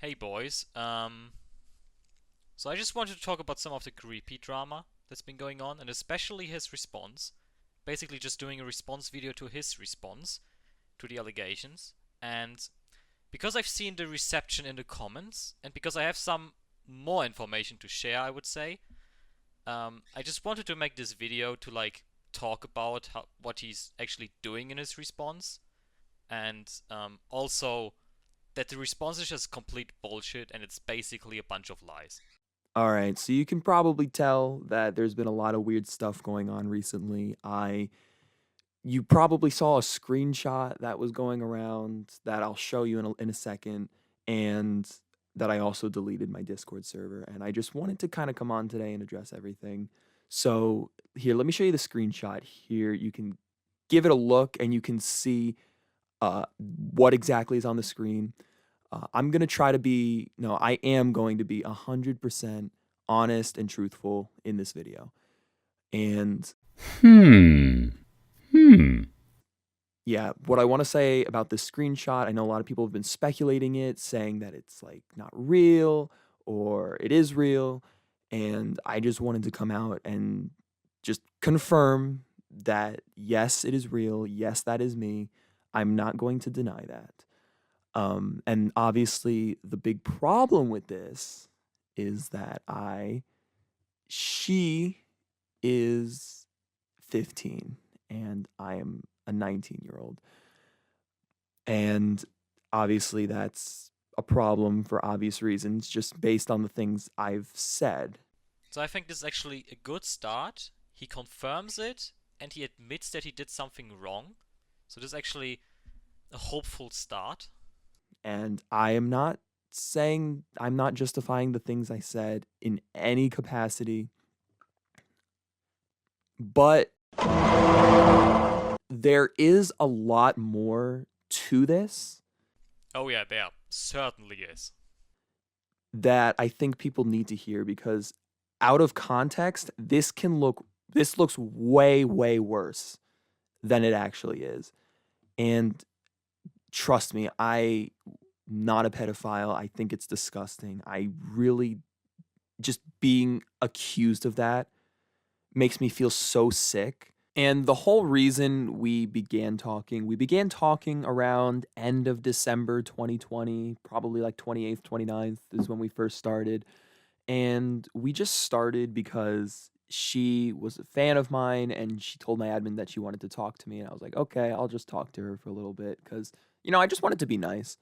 Hey boys, so I just wanted to talk about some of the creepy drama that's been going on, and especially his response. Basically just doing a response video to his response to the allegations. And because I've seen the reception in the comments, and because I have some more information to share, I would say, I just wanted to make this video to talk about what he's actually doing in his response, and also that the response is just complete bullshit and it's basically a bunch of lies. All right, so you can probably tell that there's been a lot of weird stuff going on recently. You probably saw a screenshot that was going around that I'll show you in a second, and that I also deleted my Discord server. And I just wanted to kind of come on today and address everything. So here, let me show you the screenshot here. You can give it a look, and you can see what exactly is on the screen. I'm gonna try to be no, I am going to be 100% honest and truthful in this video. And Hmm. Hmm. yeah, what I want to say about this screenshot, I know a lot of people have been speculating it, saying that it's like not real or it is real. And I just wanted to come out and just confirm that yes, it is real. Yes, that is me. I'm not going to deny that. And obviously, the big problem with this is that she is 15 and I am a 19-year-old. And obviously, that's a problem for obvious reasons, just based on the things I've said. So I think this is actually a good start. He confirms it and he admits that he did something wrong. So this is actually a hopeful start. And I'm not justifying the things I said in any capacity, but there is a lot more to this Oh yeah, there certainly is. that I think people need to hear, because out of context, this looks way, way worse than it actually is. And trust me, I not a pedophile. I think it's disgusting. I really just being accused of that makes me feel so sick. And the whole reason we began talking around end of December 2020, probably like 28th, 29th is when we first started. And we just started because she was a fan of mine and she told my admin that she wanted to talk to me. And I was like, okay, I'll just talk to her for a little bit because, I just wanted to be nice.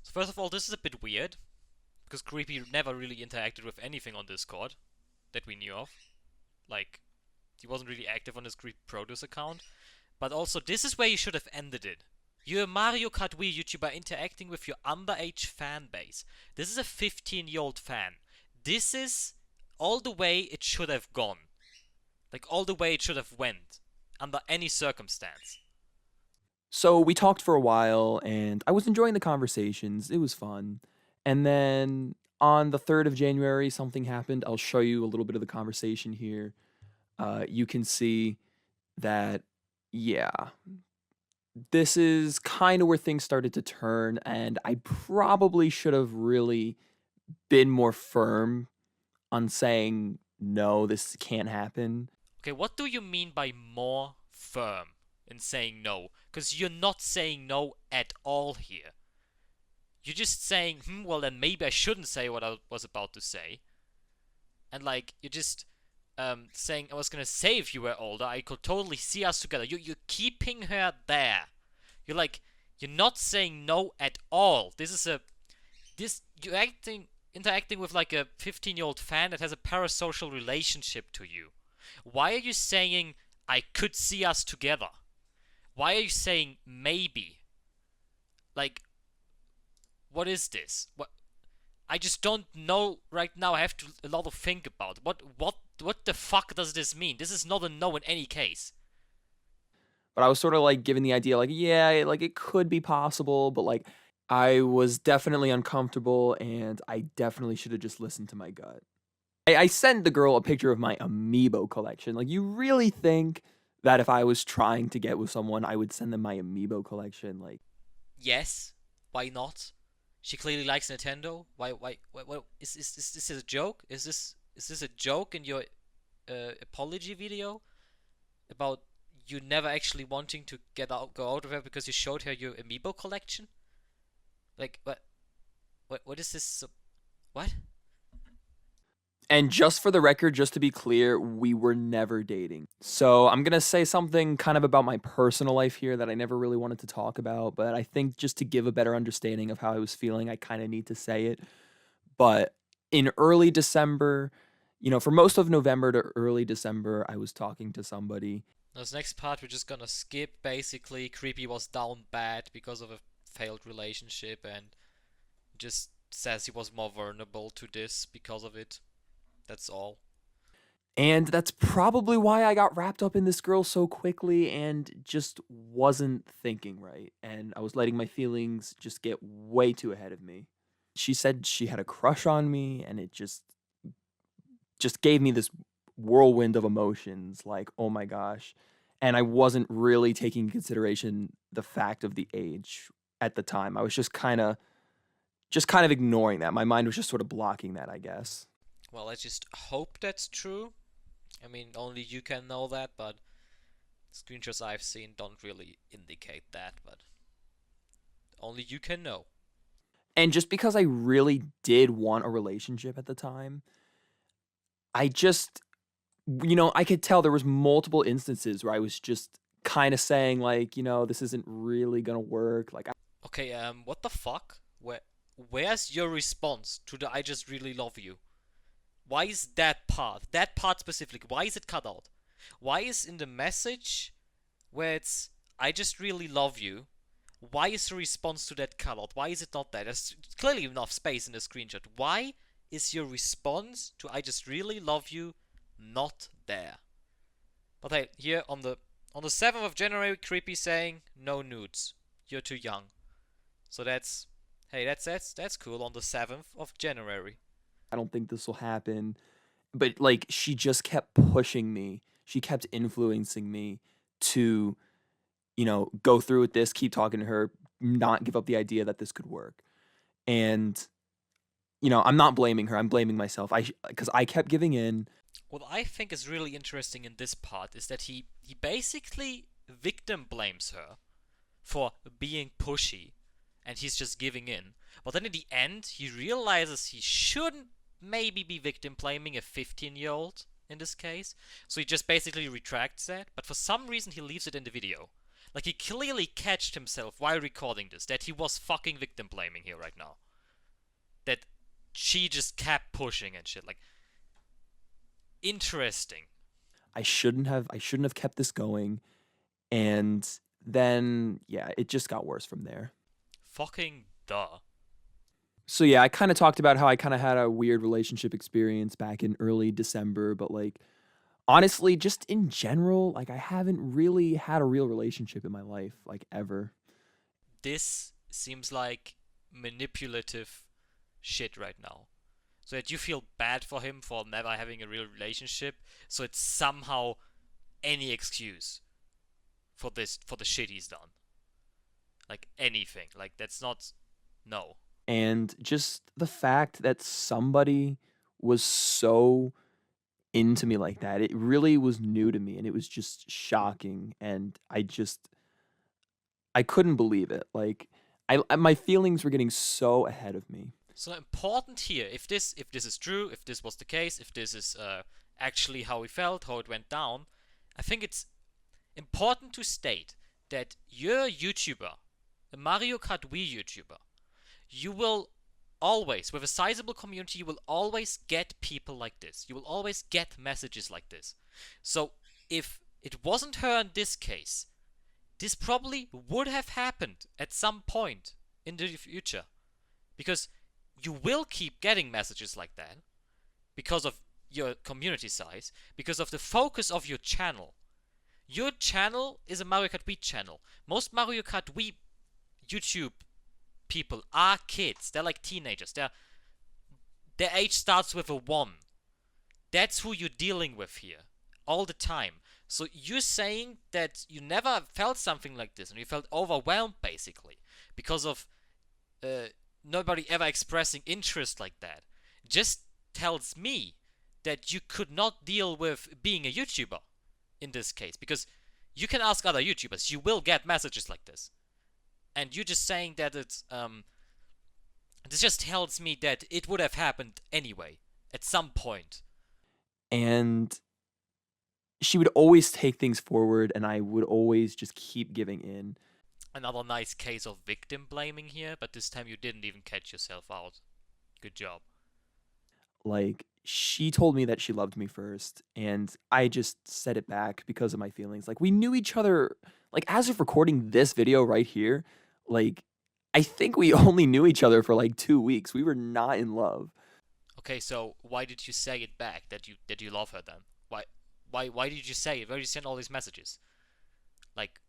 So first of all, this is a bit weird because Creepy never really interacted with anything on Discord that we knew of. Like, he wasn't really active on his CreepyProduce account. But also, this is where you should have ended it. You're a Mario Kart Wii YouTuber interacting with your underage fan base. This is a 15-year-old fan. This is all the way it should have gone. Like, all the way it should have went. Under any circumstance. So we talked for a while and I was enjoying the conversations. It was fun. And then on the 3rd of January, something happened. I'll show you a little bit of the conversation here. You can see that, yeah, this is kind of where things started to turn. And I probably should have really been more firm on saying, no, this can't happen. Okay, what do you mean by more firm in saying no? Because you're not saying no at all here. You're just saying, well, then maybe I shouldn't say what I was about to say. And you're just saying I was gonna say if you were older, I could totally see us together. You're keeping her there. You're not saying no at all. You're interacting with like a 15-year-old fan that has a parasocial relationship to you. Why are you saying I could see us together? Why are you saying maybe? Like, what is this? What? I just don't know right now. I have to a lot of think about what the fuck does this mean? This is not a no in any case. But I was sort of like given the idea, like, yeah, like it could be possible, but like I was definitely uncomfortable and I definitely should have just listened to my gut. I sent the girl a picture of my amiibo collection. Like, you really think that if I was trying to get with someone, I would send them my amiibo collection? Like, Yes, why not? She clearly likes Nintendo. Why is this a joke? Is this a joke in your apology video about you never actually wanting to go out of her because you showed her your amiibo collection? Like what is this? What? And just for the record, just to be clear, we were never dating. So I'm going to say something kind of about my personal life here that I never really wanted to talk about, but I think just to give a better understanding of how I was feeling, I kind of need to say it. But in early December, for most of November to early December, I was talking to somebody. This next part we're just gonna skip. Basically, Creepy was down bad because of a failed relationship and just says he was more vulnerable to this because of it. That's all. And that's probably why I got wrapped up in this girl so quickly and just wasn't thinking right. And I was letting my feelings just get way too ahead of me. She said she had a crush on me, and it just gave me this whirlwind of emotions, like, oh my gosh. And I wasn't really taking into consideration the fact of the age at the time. I was just kind of ignoring that. My mind was just sort of blocking that, I guess. Well, I just hope that's true. I mean, only you can know that, but screenshots I've seen don't really indicate that, but only you can know. And just because I really did want a relationship at the time, I just, I could tell there was multiple instances where I was just kind of saying like, this isn't really gonna work. Like, Okay, what the fuck? Where's your response to the "I just really love you"? Why is that part specifically, why is it cut out? Why is in the message where it's "I just really love you"? Why is the response to that cut out? Why is it not there? There's clearly enough space in the screenshot. Why is your response to "I just really love you" not there? But hey, here on the 7th of January, Creepy saying no nudes. You're too young. So that's cool on the 7th of January. I don't think this will happen. But like, she just kept pushing me. She kept influencing me to, go through with this, keep talking to her, not give up the idea that this could work. And, I'm not blaming her. I'm blaming myself. Because I kept giving in. What I think is really interesting in this part is that he basically victim blames her for being pushy and he's just giving in. But then in the end, he realizes he shouldn't maybe be victim blaming a 15-year-old in this case. So he just basically retracts that, but for some reason he leaves it in the video. Like, he clearly catched himself while recording this that he was fucking victim blaming here right now. That she just kept pushing and shit. Like, interesting. I shouldn't have kept this going. And then, yeah, it just got worse from there. Fucking duh. So yeah, I kind of talked about how I kind of had a weird relationship experience back in early December, but like, honestly, just in general, like, I haven't really had a real relationship in my life, like, ever. This seems like manipulative shit right now. So that you feel bad for him for never having a real relationship. So it's somehow any excuse for the shit he's done. Like, anything. Like, that's not. No. And just the fact that somebody was so into me like that, it really was new to me, and it was just shocking. And I couldn't believe it. Like, my feelings were getting so ahead of me. So important here, if this is true, if this was the case, if this is actually how he felt, how it went down, I think it's important to state that you're a YouTuber, a Mario Kart Wii YouTuber. You will always, with a sizable community, you will always get people like this. You will always get messages like this. So if it wasn't her in this case, this probably would have happened at some point in the future. Because you will keep getting messages like that because of your community size, because of the focus of your channel. Your channel is a Mario Kart Wii channel. Most Mario Kart Wii YouTube people are kids. They're like teenagers. Their age starts with a 1. That's who you're dealing with here all the time. So you're saying that you never felt something like this and you felt overwhelmed basically because of nobody ever expressing interest like that, just tells me that you could not deal with being a YouTuber in this case, because you can ask other YouTubers, you will get messages like this, and you just saying that it's this just tells me that it would have happened anyway at some point. And she would always take things forward, and I would always just keep giving in. Another nice case of victim blaming here, but this time you didn't even catch yourself out. Good job. Like, she told me that she loved me first, and I just said it back because of my feelings. Like, we knew each other, like, as of recording this video right here, like, I think we only knew each other for like 2 weeks. We were not in love. Okay, so why did you say it back that you love her then? Why did you say it? Why did you send all these messages? Like,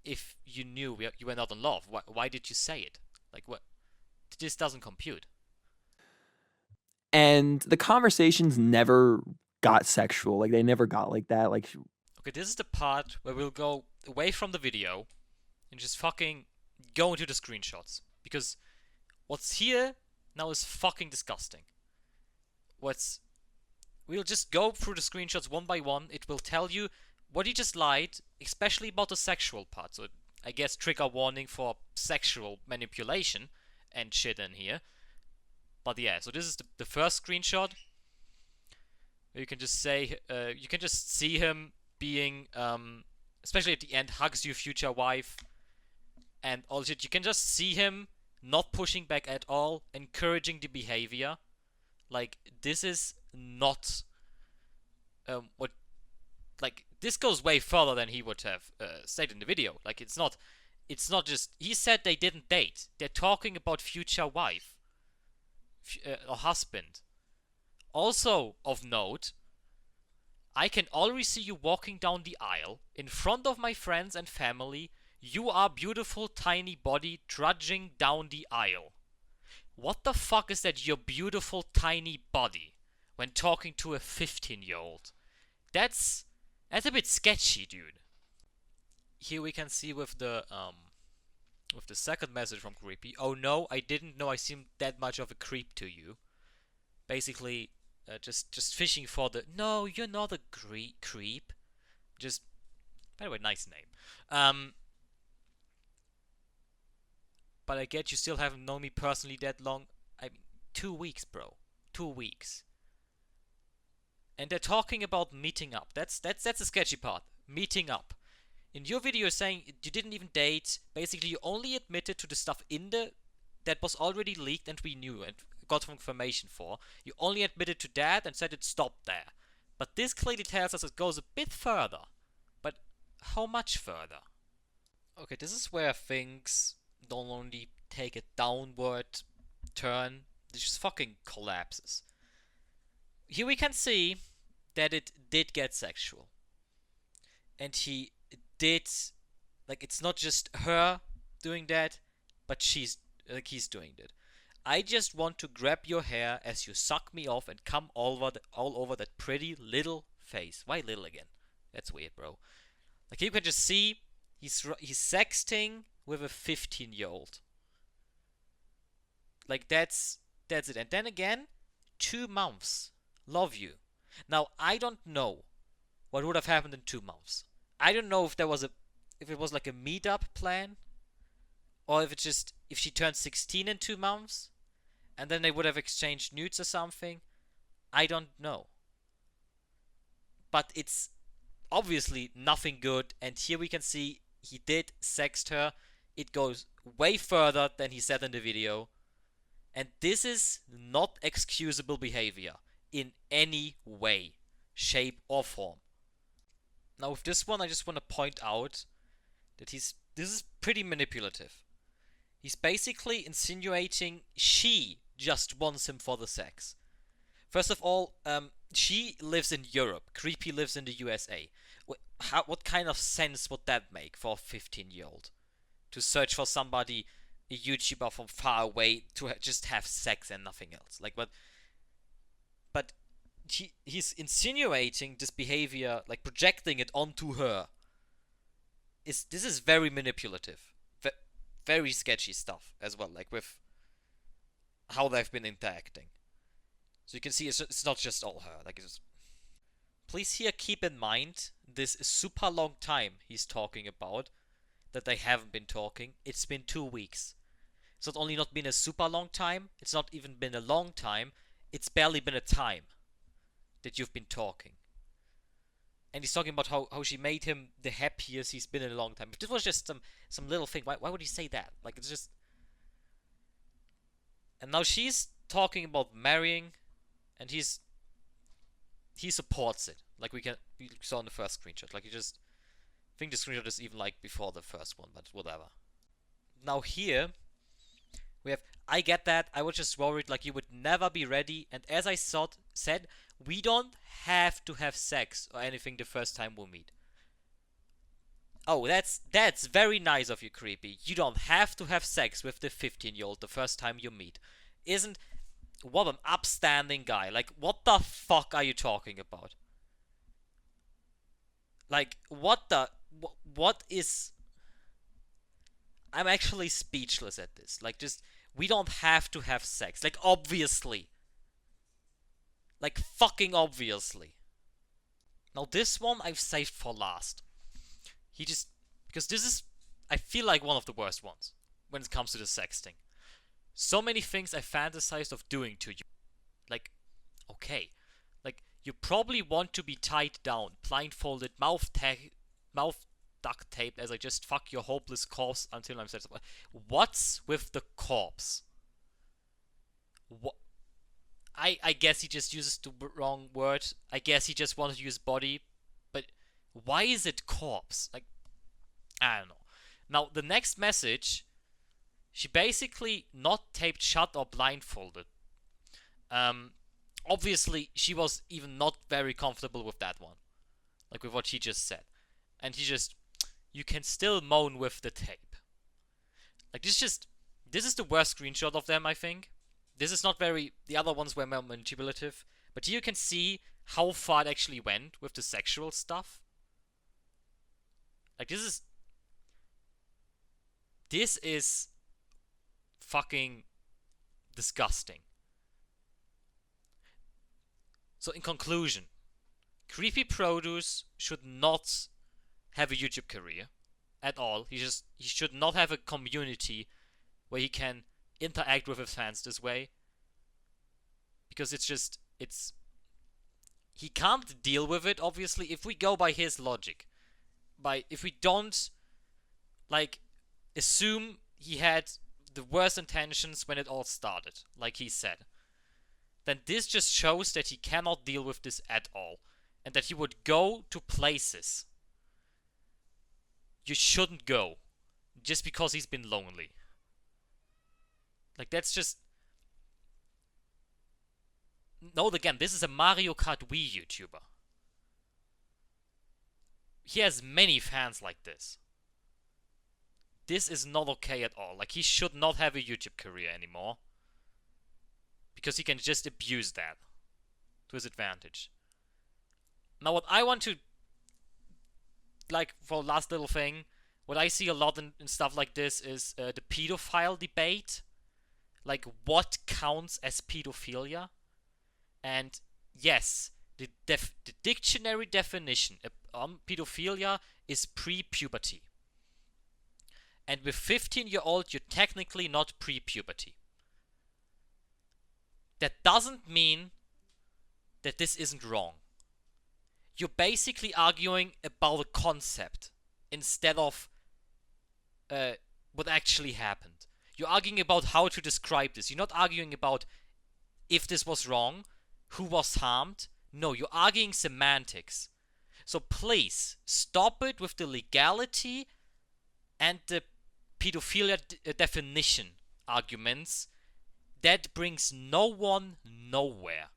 if you knew you were not in love, why did you say it? Like, what? This doesn't compute. And the conversations never got sexual. Like, they never got like that. Like, Okay, this is the part where we'll go away from the video and just fucking go into the screenshots, because what's here now is fucking disgusting. We'll just go through the screenshots one by one. It will tell you what you just lied, especially about the sexual part. So I guess trigger warning for sexual manipulation and shit in here. But yeah, so this is the first screenshot. You can just say, you can just see him being, especially at the end, hugs your future wife, and all shit. You can just see him not pushing back at all, encouraging the behavior. Like, this is not what. Like, this goes way further than he would have said in the video. Like, it's not just. He said they didn't date. They're talking about future wife or husband. Also of note, I can already see you walking down the aisle in front of my friends and family. You are beautiful tiny body trudging down the aisle. What the fuck is that, your beautiful tiny body, when talking to a 15-year-old? That's a bit sketchy, dude. Here we can see with the second message from Creepy. Oh no, I didn't know I seemed that much of a creep to you. Basically, just fishing for the, no, you're not a creep. Just, by the way, nice name. But I get you still haven't known me personally that long. I mean, 2 weeks, bro. 2 weeks. And they're talking about meeting up. That's the sketchy part. Meeting up. In your video, you're saying you didn't even date. Basically, you only admitted to the stuff that was already leaked and we knew and got information for. You only admitted to that and said it stopped there. But this clearly tells us it goes a bit further. But how much further? Okay, this is where things don't only take a downward turn, it just fucking collapses. Here we can see that it did get sexual. And he did, like, it's not just her doing that, but he's doing it. I just want to grab your hair as you suck me off and come all over that pretty little face. Why little again? That's weird, bro. Like, you can just see he's sexting with a 15-year-old. Like, that's it. And then again, 2 months. Love you. Now, I don't know what would have happened in 2 months. I don't know if it was like a meetup plan, or if she turned 16 in 2 months, and then they would have exchanged nudes or something. I don't know. But it's obviously nothing good, and here we can see he did sext her. It goes way further than he said in the video. And this is not excusable behavior in any way, shape, or form. Now with this one, I just want to point out that this is pretty manipulative. He's basically insinuating she just wants him for the sex. First of all, she lives in Europe. Creepy lives in the USA. What kind of sense would that make for a 15-year-old? To search for somebody, a YouTuber from far away, to just have sex and nothing else. Like, but he's insinuating this behavior, like projecting it onto her. This is very manipulative. very sketchy stuff as well, like with how they've been interacting. So you can see it's not just all her. Like, it's just... Please here keep in mind this super long time he's talking about that they haven't been talking. It's been 2 weeks. It's not only not been a super long time, it's not even been a long time, it's barely been a time that you've been talking. And he's talking about how she made him the happiest he's been in a long time. If this was just some little thing, why would he say that? Like, it's just... And now she's talking about marrying, and he supports it. Like we saw in the first screenshot. Like, I think the screenshot is even like before the first one, but whatever. Now here we have, I get that, I was just worried like you would never be ready, and as I said, we don't have to have sex or anything the first time we meet. Oh, that's very nice of you, Creepy. You don't have to have sex with the 15-year-old the first time you meet. What an upstanding guy. Like, what the fuck are you talking about? Like, what is... I'm actually speechless at this. Like, just, we don't have to have sex. Like, obviously. Like, fucking obviously. Now, this one I've saved for last. Because this is, I feel like, one of the worst ones when it comes to the sexting. So many things I fantasized of doing to you. Like, okay. Like, you probably want to be tied down, blindfolded, mouth duct taped as I just fuck your hopeless corpse until I'm satisfied. What's with the corpse? What? I guess he just uses the wrong word. I guess he just wanted to use body. But why is it corpse? Like, I don't know. Now, the next message, she basically not taped shut or blindfolded. Obviously, she was even not very comfortable with that one. Like, with what she just said. And you can still moan with the tape. Like, this is the worst screenshot of them, I think. This is not very... The other ones were more manipulative. But here you can see how far it actually went with the sexual stuff. Like, this is fucking disgusting. So in conclusion, CreepyProduce should not have a YouTube career at all. He should not have a community where he can interact with his fans this way. Because he can't deal with it, obviously, if we go by his logic. If we don't, like, assume he had the worst intentions when it all started, like he said, then this just shows that he cannot deal with this at all. And that he would go to places you shouldn't go just because he's been lonely. Like, that's just... Note again, this is a Mario Kart Wii YouTuber. He has many fans like this. This is not okay at all. Like, he should not have a YouTube career anymore. Because he can just abuse that to his advantage. Now, what I want to... Like, for last little thing, what I see a lot in stuff like this is the pedophile debate. Like, what counts as pedophilia? And yes, the dictionary definition on pedophilia is pre-puberty. And with 15-year-old, you're technically not pre-puberty. That doesn't mean that this isn't wrong. You're basically arguing about a concept instead of what actually happened. You're arguing about how to describe this. You're not arguing about if this was wrong, who was harmed. No, you're arguing semantics. So please, stop it with the legality and the pedophilia definition arguments. That brings no one nowhere.